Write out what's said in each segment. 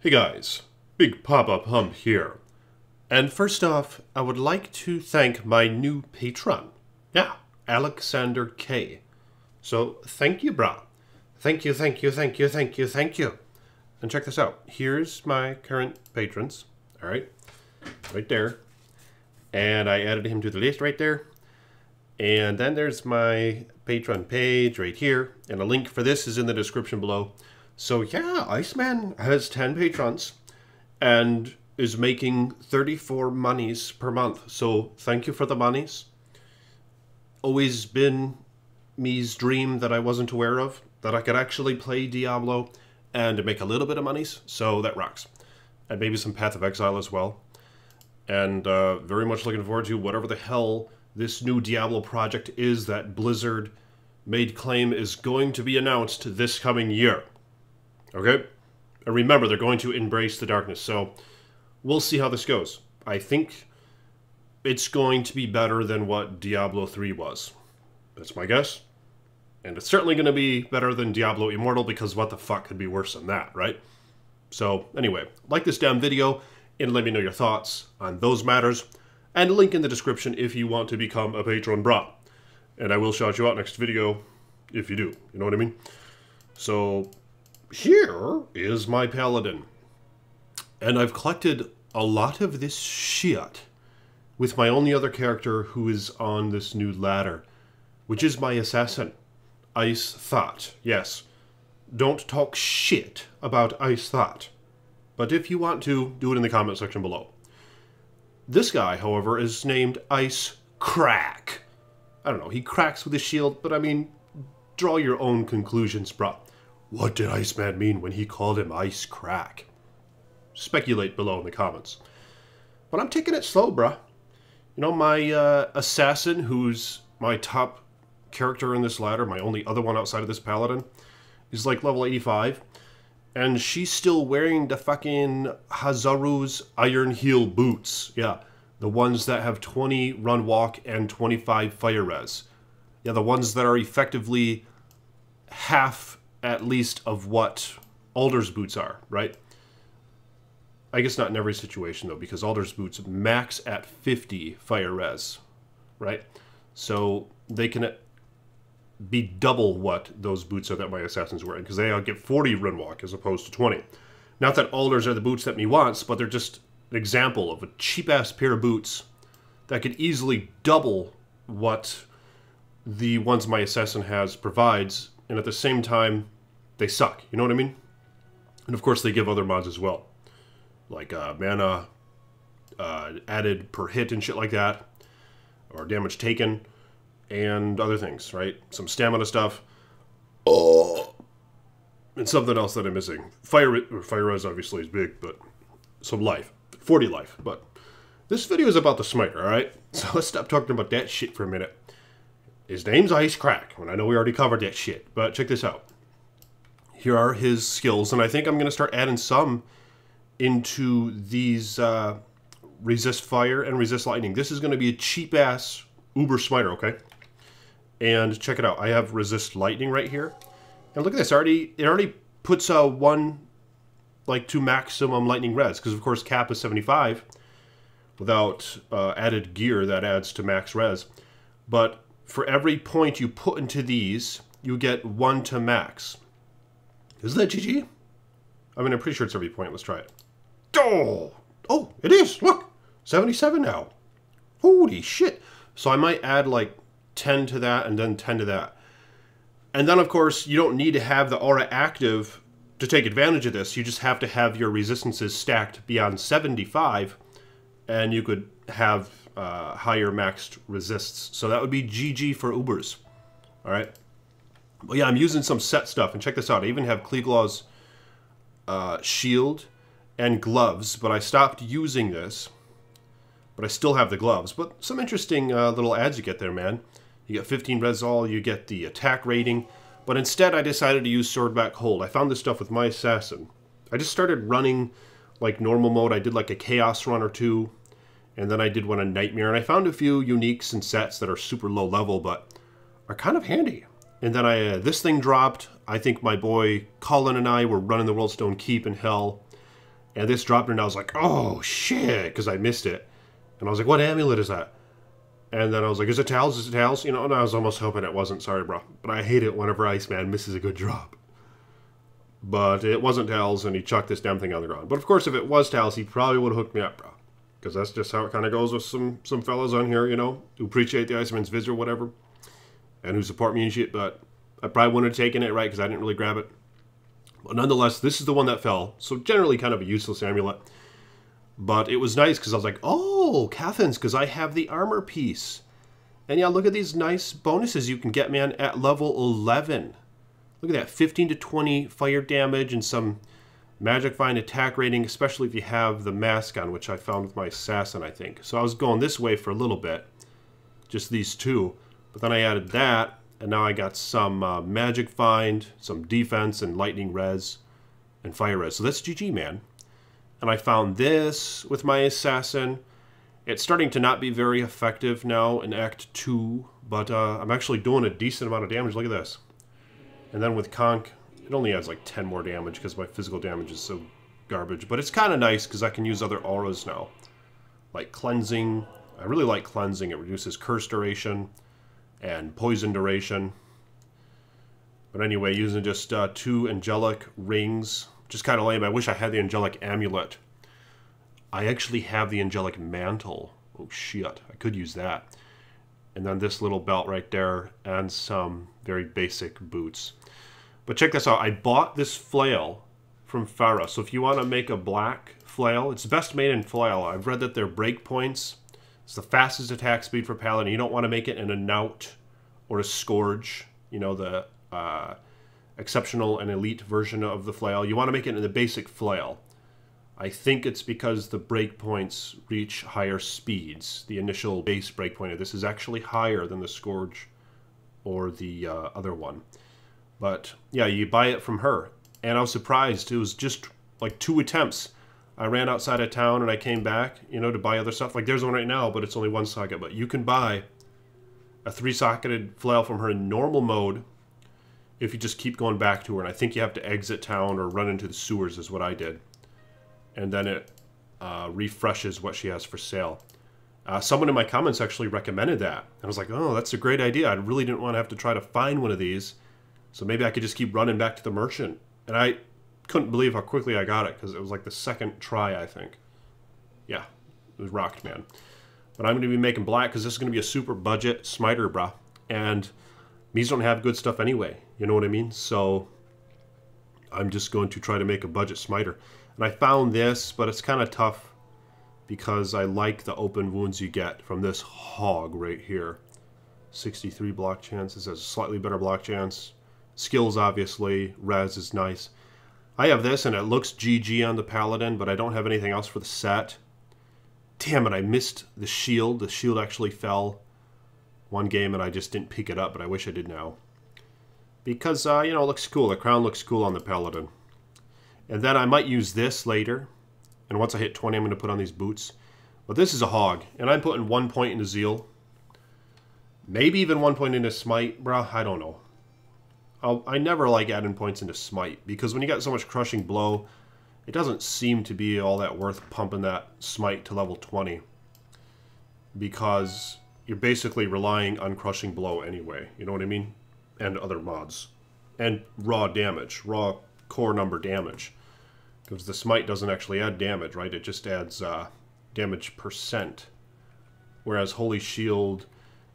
Hey guys, Big Papa Pump here. And first off, I would like to thank my new patron. Yeah, Alexander K. So, thank you, brah. Thank you, thank you, thank you, thank you, thank you. And check this out. Here's my current patrons. Alright, right there. And I added him to the list right there. And then there's my Patreon page right here. And a link for this is in the description below. So yeah, Iceman has 10 patrons and is making 34 monies per month. So thank you for the monies. Always been me's dream that I wasn't aware of, that I could actually play Diablo and make a little bit of monies. So that rocks. And maybe some Path of Exile as well. And very much looking forward to whatever the hell this new Diablo project is that Blizzard made claim is going to be announced this coming year. Okay? And remember, they're going to embrace the darkness, so we'll see how this goes. I think it's going to be better than what Diablo 3 was. That's my guess. And it's certainly going to be better than Diablo Immortal, because what the fuck could be worse than that, right? So, anyway, like this damn video, and let me know your thoughts on those matters, and a link in the description if you want to become a patron brah. And I will shout you out next video if you do, you know what I mean? So here is my Paladin. And I've collected a lot of this shit with my only other character who is on this new ladder, which is my assassin, Ice Thought. Yes, don't talk shit about Ice Thought. But if you want to, do it in the comment section below. This guy, however, is named Ice Crack. I don't know, he cracks with his shield, but I mean, draw your own conclusions, brah. What did Iceman mean when he called him Ice Crack? Speculate below in the comments. But I'm taking it slow, bruh. You know, my assassin, who's my top character in this ladder, my only other one outside of this Paladin, is like level 85. And she's still wearing the fucking Hazaru's Iron Heel boots. Yeah, the ones that have 20 run walk and 25 fire res. Yeah, the ones that are effectively half at least of what Alder's boots are, right? I guess not in every situation though, because Alder's boots max at 50 fire res, right? So they can be double what those boots are that my assassin's wearing, because they get 40 run walk as opposed to 20. Not that Alders are the boots that me wants, but they're just an example of a cheap-ass pair of boots that could easily double what the ones my assassin has provides, and at the same time, they suck. You know what I mean? And of course, they give other mods as well, like mana added per hit and shit like that, or damage taken, and other things, right? Some stamina stuff. Oh, and something else that I'm missing. Fire res obviously is big, but some life, 40 life. But this video is about the smiter, all right? So let's stop talking about that shit for a minute. His name's Ice Crack, and I know we already covered that shit, but check this out. Here are his skills, and I think I'm going to start adding some into these resist fire and resist lightning. This is going to be a cheap-ass uber smiter, okay? And check it out. I have resist lightning right here. And look at this. It already puts one, like, to maximum lightning res, because, of course, cap is 75. Without added gear, that adds to max res. But for every point you put into these, you get 1 to max. Isn't that GG? I mean, I'm pretty sure it's every point. Let's try it. Oh, it is. Look, 77 now. Holy shit. So I might add like 10 to that and then 10 to that. And then, of course, you don't need to have the aura active to take advantage of this. You just have to have your resistances stacked beyond 75, and you could have higher maxed resists. So that would be GG for Ubers. All right. Well, yeah, I'm using some set stuff, and check this out. I even have Kleeglaw's shield and gloves, but I stopped using this. But I still have the gloves. But some interesting little ads you get there, man. You get 15 res all, you get the attack rating. But instead, I decided to use Swordback Hold. I found this stuff with my assassin. I just started running like normal mode. I did like a Chaos run or two, and then I did one on Nightmare. And I found a few uniques and sets that are super low level, but are kind of handy. And then this thing dropped. I think my boy Colin and I were running the Worldstone Keep in Hell. And this dropped and I was like, oh shit, because I missed it. And I was like, what amulet is that? And then I was like, is it tails? Is it tails? You know, and I was almost hoping it wasn't. Sorry, bro. But I hate it whenever Iceman misses a good drop. But it wasn't tails, and he chucked this damn thing on the ground. But of course, if it was tails, he probably would have hooked me up, bro. Because that's just how it kind of goes with some fellas on here, you know, who appreciate the Iceman's visit or whatever. And who support me and shit. But I probably wouldn't have taken it, right, because I didn't really grab it. But nonetheless, this is the one that fell. So generally kind of a useless amulet. But it was nice because I was like, oh, Cathans, because I have the armor piece. And yeah, look at these nice bonuses you can get, man, at level 11. Look at that, 15 to 20 fire damage and some magic fine attack rating, especially if you have the mask on, which I found with my assassin, I think. So I was going this way for a little bit, just these two. But then I added that, and now I got some magic find, some defense, and lightning res, and fire res. So that's GG, man. And I found this with my assassin. It's starting to not be very effective now in Act 2, but I'm actually doing a decent amount of damage. Look at this. And then with Conk, it only adds like 10 more damage because my physical damage is so garbage. But it's kind of nice because I can use other auras now. Like Cleansing. I really like Cleansing. It reduces curse duration and poison duration. But anyway, using just 2 angelic rings. Just kind of lame. I wish I had the angelic amulet. I actually have the angelic mantle. Oh shit, I could use that. And then this little belt right there and some very basic boots. But check this out. I bought this flail from Farah. So if you want to make a black flail, it's best made in flail. I've read that their breakpoints. It's the fastest attack speed for Paladin. You don't want to make it in a knout or a scourge. You know, the exceptional and elite version of the flail. You want to make it in the basic flail. I think it's because the breakpoints reach higher speeds. The initial base breakpoint of this is actually higher than the Scourge or the other one. But yeah, you buy it from her. And I was surprised. It was just like 2 attempts. I ran outside of town and I came back, you know, to buy other stuff. Like there's one right now, but it's only 1 socket. But you can buy a 3-socketed flail from her in normal mode if you just keep going back to her. And I think you have to exit town or run into the sewers is what I did. And then it refreshes what she has for sale. Someone in my comments actually recommended that. And I was like, oh, that's a great idea. I really didn't want to have to try to find one of these. So maybe I could just keep running back to the merchant. And I couldn't believe how quickly I got it, because it was like the 2nd try, I think. Yeah, it was rocked, man. But I'm going to be making black, because this is going to be a super budget smiter, brah. And me's don't have good stuff anyway. You know what I mean? So I'm just going to try to make a budget smiter. And I found this, but it's kind of tough because I like the open wounds you get from this hog right here. 63 block chance. This has a slightly better block chance. Skills, obviously. Res is nice. I have this, and it looks GG on the Paladin, but I don't have anything else for the set. Damn it, I missed the shield. The shield actually fell one game, and I just didn't pick it up, but I wish I did now. Because, you know, it looks cool. The crown looks cool on the Paladin. And then I might use this later. And once I hit 20, I'm going to put on these boots. But this is a hog. And I'm putting 1 point into Zeal. Maybe even 1 point into Smite, bruh. I don't know. I never like adding points into Smite. Because when you got so much Crushing Blow, it doesn't seem to be all that worth pumping that Smite to level 20. Because you're basically relying on Crushing Blow anyway. You know what I mean? And other mods. And raw damage. Raw core number damage. Because the Smite doesn't actually add damage, right? It just adds damage percent. Whereas Holy Shield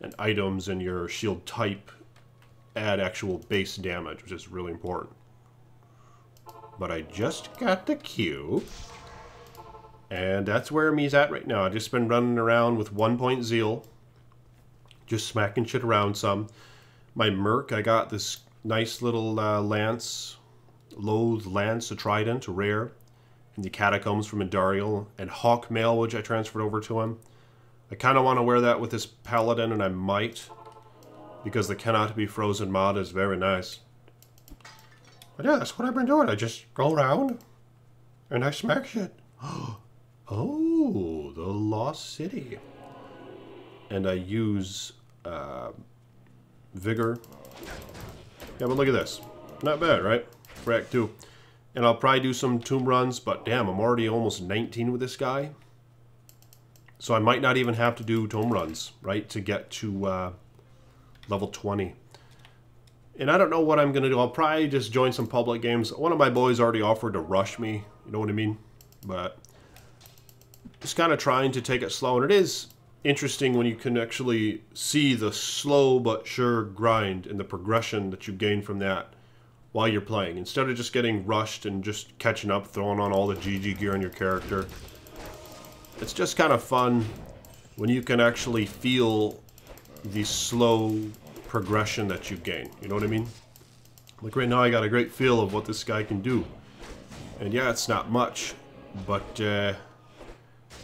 and items and your shield type add actual base damage, which is really important. But I just got the Q. And that's where me's at right now. I've just been running around with 1 point Zeal. Just smacking shit around some. My Merc, I got this nice little lance. Loathe Lance, a Trident, a rare, in the Catacombs from Indariel, and Hawk Mail, which I transferred over to him. I kind of want to wear that with this Paladin, and I might, because the Cannot Be Frozen mod is very nice. But yeah, that's what I've been doing. I just go around, and I smack shit. Oh, the Lost City. And I use Vigor. Yeah, but look at this. Not bad, right? For Act 2. And I'll probably do some tomb runs, but damn, I'm already almost 19 with this guy. So I might not even have to do tomb runs, right, to get to level 20. And I don't know what I'm going to do. I'll probably just join some public games. One of my boys already offered to rush me, you know what I mean? But just kind of trying to take it slow. And it is interesting when you can actually see the slow but sure grind and the progression that you gain from that while you're playing. Instead of just getting rushed and just catching up, throwing on all the GG gear on your character. It's just kind of fun when you can actually feel the slow progression that you gain. You know what I mean? Like right now I got a great feel of what this guy can do. And yeah, it's not much, but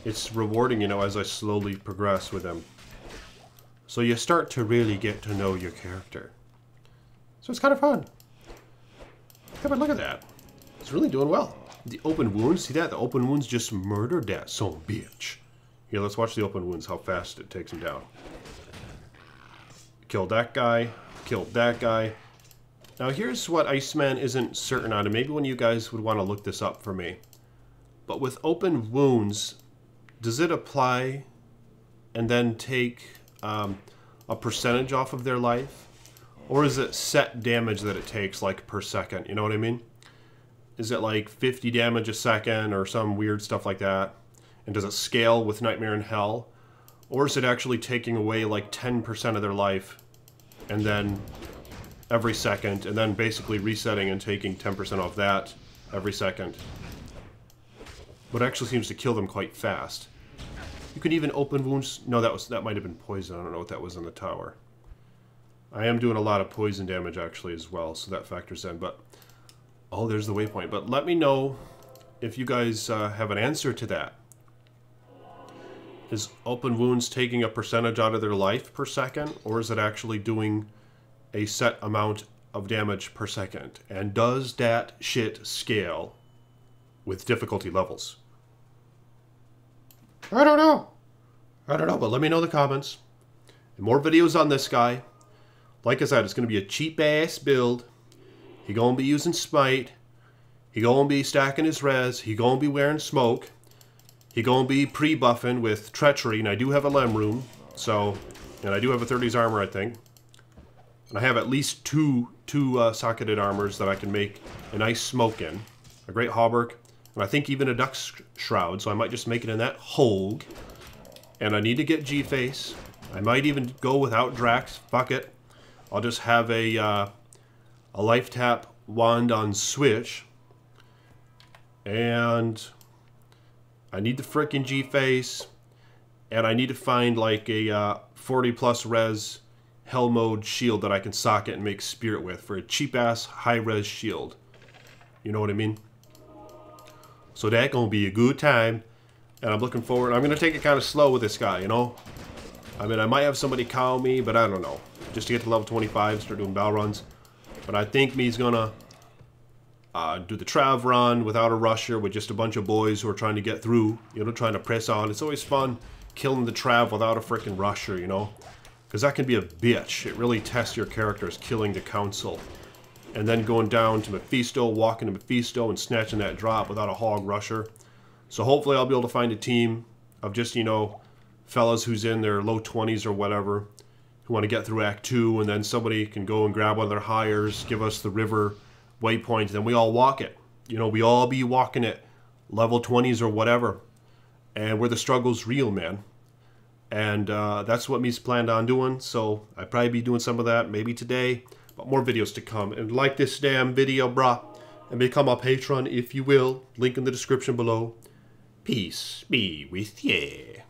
it's rewarding, you know, as I slowly progress with him. So you start to really get to know your character. So it's kind of fun. Yeah, but look at that. It's really doing well. The open wounds, see that? The open wounds just murdered that son bitch. Here, let's watch the open wounds, how fast it takes him down. Killed that guy. Killed that guy. Now here's what Iceman isn't certain on, and maybe when you guys would want to look this up for me. But with open wounds, does it apply and then take a percentage off of their life? Or is it set damage that it takes, like, per second? You know what I mean? Is it like 50 damage a second or some weird stuff like that? And does it scale with Nightmare in Hell? Or is it actually taking away like 10% of their life and then every second, and then basically resetting and taking 10% off that every second? But it actually seems to kill them quite fast. You can even open wounds. No, that might have been poison. I don't know what that was in the tower. I am doing a lot of poison damage actually as well, so that factors in. But oh, there's the waypoint. But let me know if you guys have an answer to that. Is open wounds taking a percentage out of their life per second, or is it actually doing a set amount of damage per second? And does that shit scale with difficulty levels? I don't know. I don't know, but let me know in the comments. And more videos on this guy. Like I said, it's going to be a cheap-ass build. He going to be using Smite. He going to be stacking his res. He going to be wearing Smoke. He going to be pre-buffing with Treachery, and I do have a Lem Room, so, and I do have a 30s armor, I think. And I have at least two socketed armors that I can make a nice smoke in. A Great Hauberk, and I think even a Duck's Shroud, so I might just make it in that Hogue. And I need to get G-Face. I might even go without Drax, fuck it. I'll just have a Life Tap wand on Switch. And I need the frickin' G-Face, and I need to find like a 40 plus res Hell Mode shield that I can socket and make Spirit with for a cheap-ass high-res shield. You know what I mean? So that's gonna be a good time, and I'm looking forward. I'm gonna take it kind of slow with this guy, you know? I mean, I might have somebody call me, but I don't know. Just to get to level 25, start doing battle runs. But I think me's gonna do the Trav run without a rusher with just a bunch of boys who are trying to get through, you know, trying to press on. It's always fun killing the Trav without a freaking rusher, you know, because that can be a bitch. It really tests your characters, killing the Council. And then going down to Mephisto, walking to Mephisto and snatching that drop without a hog rusher. So hopefully I'll be able to find a team of just, you know, fellas who's in their low 20s or whatever, who want to get through Act 2, and then somebody can go and grab one of their hires, give us the river waypoint, then we all walk it. You know, we all be walking it, level 20s or whatever, and where the struggle's real, man. And that's what me's planned on doing, so I'd probably be doing some of that maybe today, but more videos to come. And like this damn video, brah, and become a patron if you will. Link in the description below. Peace be with ye.